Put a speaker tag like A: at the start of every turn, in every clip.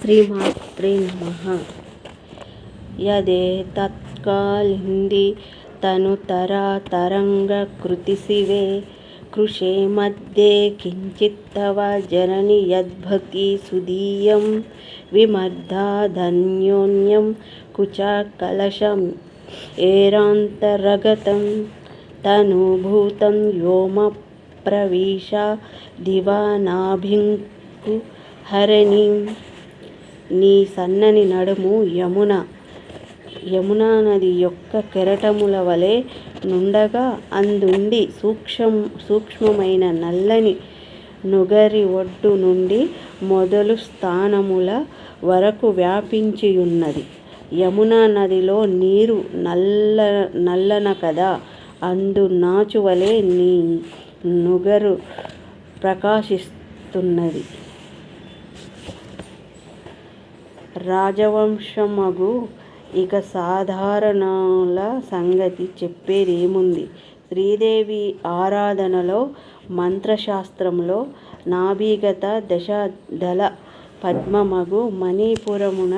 A: శ్రీమాత్రే నమః. యదేతత్కాళిందీ తనుతరా తరంగకృతిశివే కృషే మధ్యే కించిత్తవ జనని యద్భక్తి సుదీయం విమర్ధాదన్యోన్యం కుచకలశం ఏరాంతరగతం తనూభూతం వ్యోమ ప్రవిశ దివానాభింకు హరిణీం. నీ సన్నని నడుము యమునా నది యొక్క కెరటముల వలె నుండగా అందుండి సూక్ష్మమైన నల్లని నుగరి ఒడ్డు నుండి మొదలు స్థానముల వరకు వ్యాపించియున్నది. యమునా నదిలో నీరు నల్లన కదా, అందు నాచువలే నీ నుగరు ప్రకాశిస్తున్నది. రాజవంశమగు ఇక సాధారణుల సంగతి చెప్పేదేముంది. శ్రీదేవి ఆరాధనలో మంత్రశాస్త్రంలో నాభిగత దశదళ పద్మమగు మణిపురమున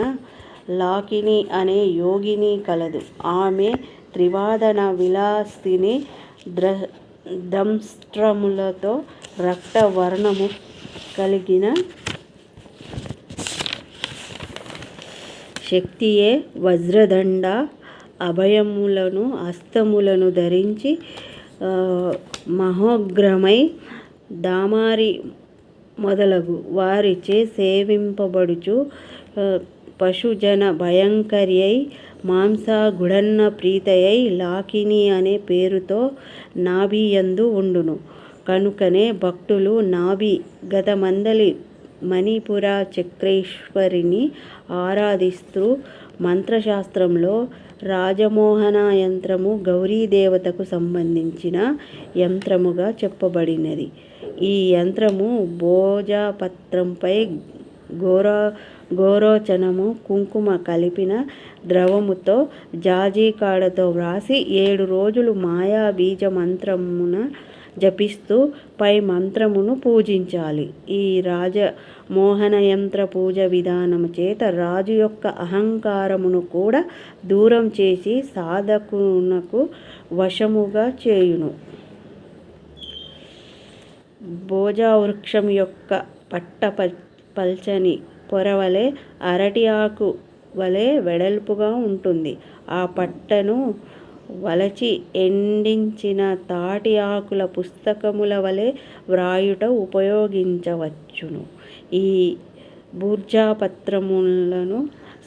A: లాకిని అనే యోగిని కలదు. ఆమె త్రివాదన విలాసిని, దంష్ట్రములతో రక్తవర్ణము కలిగిన శక్తియే. వజ్రదండ అభయములను హస్తములను ధరించి మహోగ్రమై దామారి మొదలగు వారిచే సేవింపబడుచు పశుజన భయంకర్యై మాంసగుడన్న ప్రీతయై లాకిని అనే పేరుతో నాభియందు ఉండును. కనుకనే భక్తులు నాభి గతమందలి మణిపుర చక్రేశ్వరిని ఆరాధిస్తూ మంత్రశాస్త్రంలో రాజమోహన యంత్రము గౌరీదేవతకు సంబంధించిన యంత్రముగా చెప్పబడినది. ఈ యంత్రము భోజపత్రంపై గోరోచనము కుంకుమ కలిపిన ద్రవముతో జాజికాడతో వ్రాసి 7 రోజులు మాయా బీజ మంత్రమున జపిస్తూ పై మంత్రమును పూజించాలి. ఈ రాజమోహన యంత్ర పూజ విధానము చేత రాజు యొక్క అహంకారమును కూడా దూరం చేసి సాధకునకు వశముగా చేయును. భోజవృక్షం యొక్క పట్ట పల్చని పొరవలే అరటి ఆకు వలె వెడల్పుగా ఉంటుంది. ఆ పట్టను వలచి ఎండించిన తాటి ఆకుల పుస్తకముల వలె వ్రాయుట ఉపయోగించవచ్చును. ఈ భూర్జపత్రములను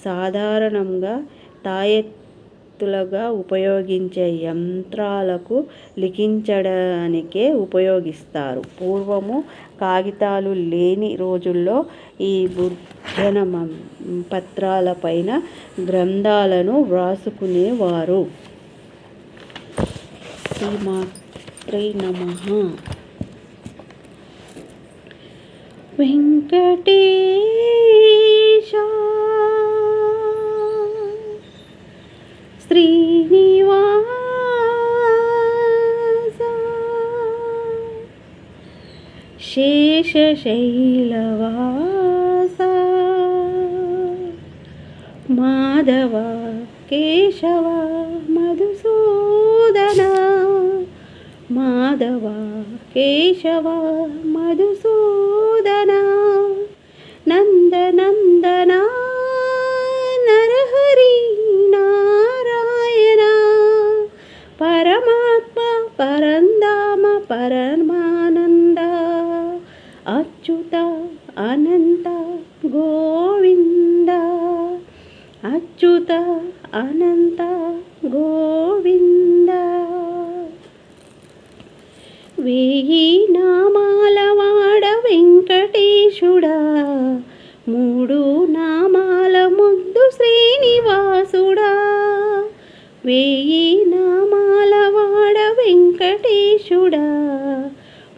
A: సాధారణంగా తాయెత్తులుగా ఉపయోగించే యంత్రాలకు లిఖించడానికే ఉపయోగిస్తారు. పూర్వము కాగితాలు లేని రోజుల్లో ఈ భూర్జన పత్రాల పైన గ్రంథాలను వ్రాసుకునేవారు. శ్రీమాత్రే నమః. వెంకటేశ శ్రీనివాస శేషశైలవాస మాధవ కేశవ మధుసూదన మాధవ కేశవ మధుసూదన నందనందన నరహరి నారాయణ పరమాత్మ పరంధామ పరమానంద అచ్యుత అనంత గోవింద అచ్యుత అనంత గోవింద. 1000 నామాల వాడ వెంకటేశుడా, 3 నామాల ముద్దు శ్రీనివాసుడా. 1000 నామాల వాడ వెంకటేశుడా,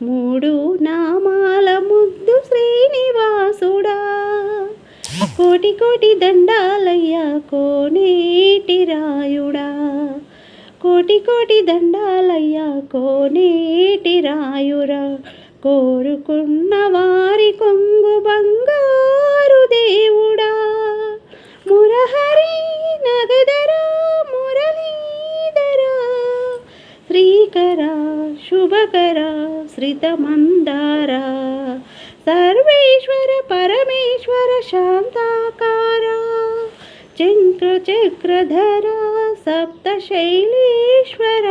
A: 3 నామాల ముద్దు శ్రీనివాసుడా. కోటి కోటి దండాలయ్యా కోనేటి రాయుడా, కోటి కోటి దండాలయ్యా కోనేటి రాయురా. కోరుకున్న వారి కొంగు బంగారు దేవుడా. శ్రితమందార సర్వేశ్వర పరమేశ్వర శాంతాకార చక్రధర సప్తశైలేశ్వర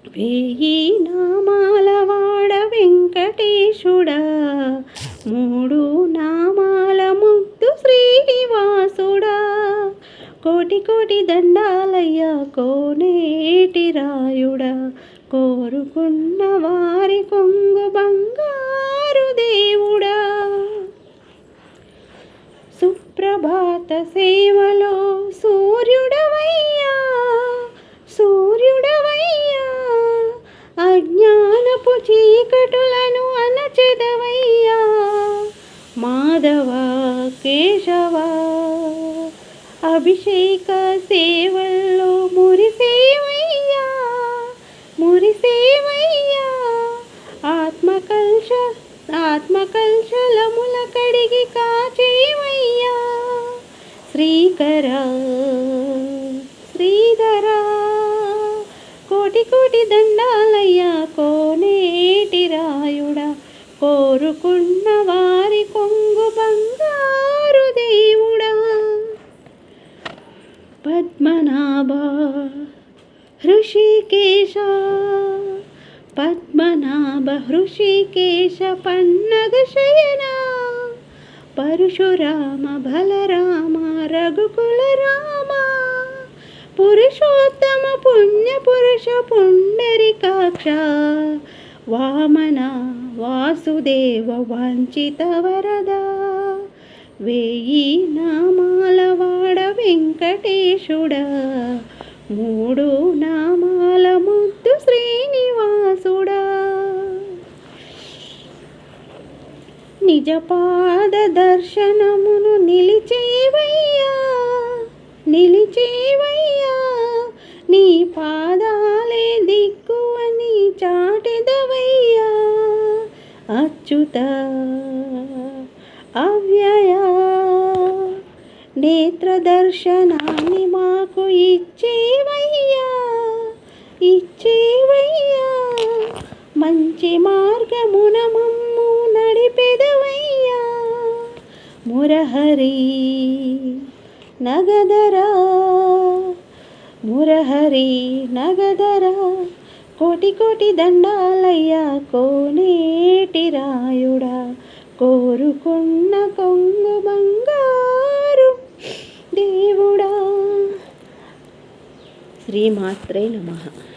A: వేయి నామాల వాడ వెంకటేశుడా మూడు నామాల ముద్దు శ్రీనివాసుడా కోటి కోటి దండాలయ్యా కోనేటి రాయుడా కోరుకున్న వారి కొంగు బంగారు దేవుడా సుప్రభాత సేవలో సూర్యుడవయ్యా అజ్ఞానపు చీకటులను అణచెదవయ్యా మాధవ కేశవ అభిషేక సేవల్లో మురిసేవయ్యా ఆత్మకల్శలముల కడిగి కాచేవయ్యా శ్రీకర శ్రీధర కోటి కోటి దండాలయ్యా కోనేటి రాయుడా కోరుకున్న వారి కొంగు బంగారు దేవుడా పద్మనాభ హృషికేశ పన్నగ శయన పరశురామ బలరామ రఘుకుల రామ పురుషోత్తమ పుణ్య పురుష పుండరీకాక్ష వామన వాసుదేవ వాంఛిత వరద వేయి నామాల వాడ వెంకటేశుడా మూడు నామాల ముద్దు శ్రీనివాసుడా నిజపాద దర్శనమును నిలిచేవయ్యా నీ పాదాలే దిక్కు అని చాటెదవయ్యా అచ్యుత అవ్యయ నేత్ర దర్శనాన్ని మాకు ఇచ్చేవయ్యా మంచి మార్గమున మమ్ము నడిపెదవయ్యా మురహరి నగదరా కోటి కోటి దండాలయ్యా కోనేటి రాయుడా కోరుకున్న కొంగు బంగారు దేవుడా శ్రీమాత్రే నమః.